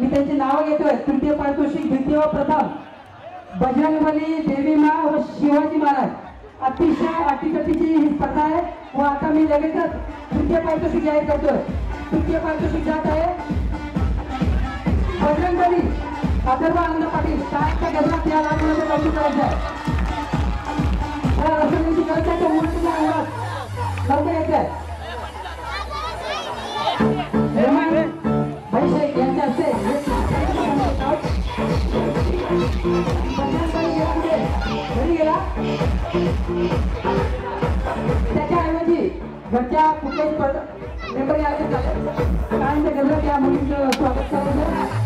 मी त्यांची नावं घेतोय. तृतीय पारितोषिक द्वितीय व प्रथम बजरंगबली, देवी माँ व शिवाजी महाराज. अतिशय अटीतटीची ही स्पर्धा आहे व आता मी लगेचच तृतीय पारितोषिक जाहीर करतोय. तृतीय पारितोषिक जात आहे बजरंगबली अथर्व आनंद पाटील. काय गजरात या लागण्याचं कौतुक करायचं आहे. रसोईची गरज आहे तो मूर्तीला अंगात लवकर येते. भाई शेख यांच्या हस्ते घरी गेला. त्याच्याऐवजी घरच्या कुठल्याही मेंबर यायला चालेल. कारण ते गजरात या मुलींचं स्वागत करायचं.